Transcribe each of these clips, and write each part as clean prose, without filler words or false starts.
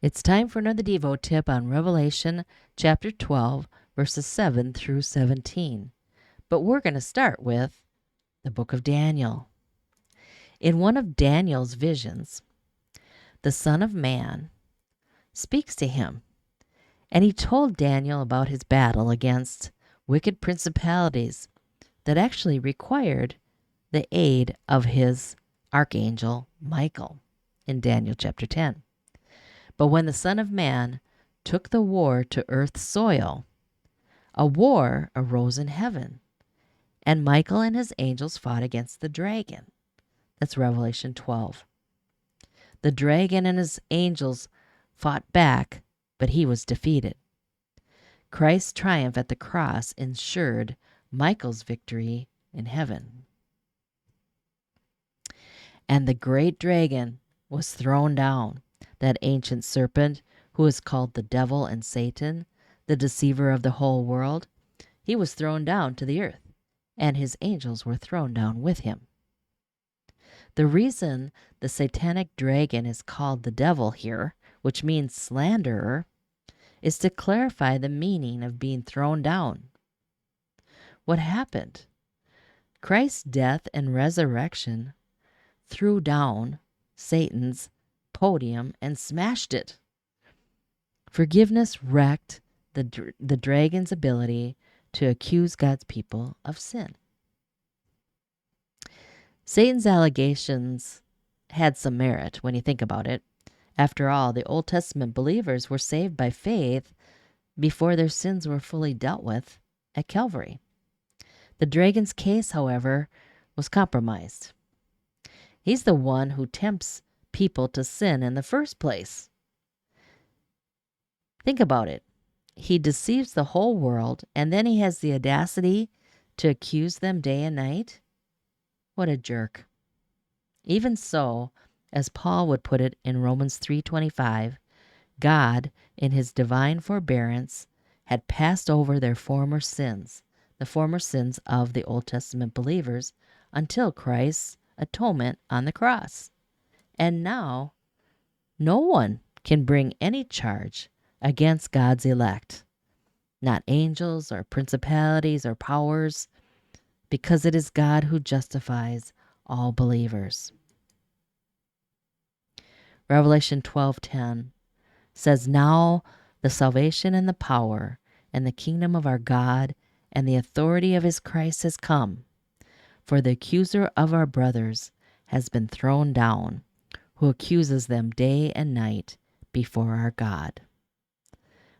It's time for another Devo tip on Revelation chapter 12, verses 7 through 17. But we're going to start with the book of Daniel. In one of Daniel's visions, the Son of Man speaks to him, and he told Daniel about his battle against wicked principalities that actually required the aid of his archangel Michael in Daniel chapter 10. But when the Son of Man took the war to earth's soil, a war arose in heaven, and Michael and his angels fought against the dragon. That's Revelation 12. The dragon and his angels fought back, but he was defeated. Christ's triumph at the cross ensured Michael's victory in heaven. And the great dragon was thrown down, that ancient serpent who is called the devil and Satan, the deceiver of the whole world. He was thrown down to the earth, and his angels were thrown down with him. The reason the satanic dragon is called the devil here, which means slanderer, is to clarify the meaning of being thrown down. What happened? Christ's death and resurrection threw down Satan's podium and smashed it. Forgiveness wrecked the dragon's ability to accuse God's people of sin. Satan's allegations had some merit when you think about it. After all, the Old Testament believers were saved by faith before their sins were fully dealt with at Calvary. The dragon's case, however, was compromised. He's the one who tempts people to sin in the first place. Think about it. He deceives the whole world, and then he has the audacity to accuse them day and night? What a jerk. Even so, as Paul would put it in Romans 3:25, God, in his divine forbearance, had passed over their former sins, the former sins of the Old Testament believers, until Christ's atonement on the cross. And now, no one can bring any charge against God's elect, not angels or principalities or powers, because it is God who justifies all believers. Revelation 12:10 says, "Now the salvation and the power and the kingdom of our God and the authority of his Christ has come, for the accuser of our brothers has been thrown down, who accuses them day and night before our God."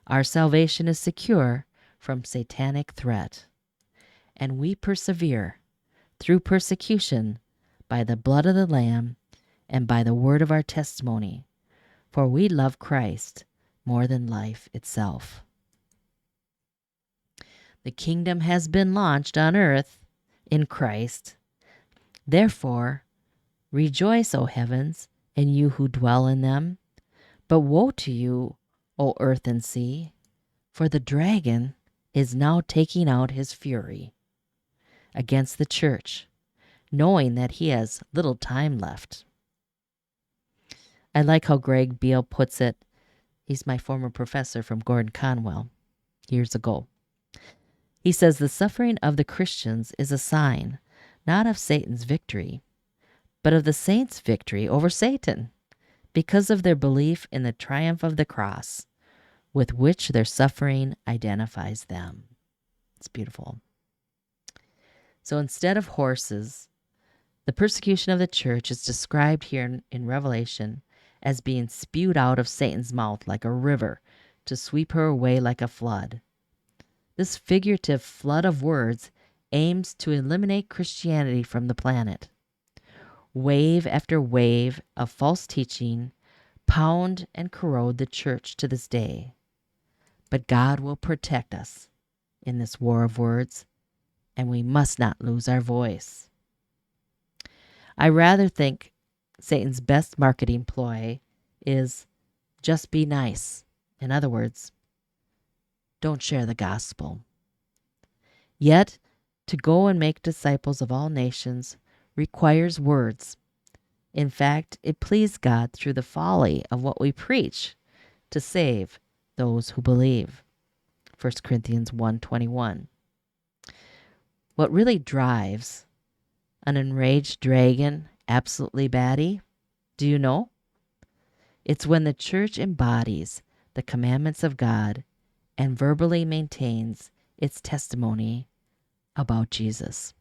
Our salvation is secure from satanic threat, and we persevere through persecution by the blood of the Lamb and by the word of our testimony, for we love Christ more than life itself. The kingdom has been launched on earth in Christ. Therefore, rejoice, O heavens, and you who dwell in them. But woe to you, O earth and sea, for the dragon is now taking out his fury against the church, knowing that he has little time left. I like how Greg Beale puts it. He's my former professor from Gordon Conwell years ago. He says the suffering of the Christians is a sign not of Satan's victory, but of the saints' victory over Satan, because of their belief in the triumph of the cross, with which their suffering identifies them. It's beautiful. So instead of horses, the persecution of the church is described here in Revelation as being spewed out of Satan's mouth like a river to sweep her away like a flood. This figurative flood of words aims to eliminate Christianity from the planet. Wave after wave of false teaching pound and corrode the church to this day. But God will protect us in this war of words, and we must not lose our voice. I rather think Satan's best marketing ploy is just be nice. In other words, don't share the gospel. Yet, to go and make disciples of all nations requires words. In fact, it pleased God through the folly of what we preach to save those who believe. 1 Corinthians 1:21. What really drives an enraged dragon absolutely batty, do you know? It's when the church embodies the commandments of God and verbally maintains its testimony about Jesus.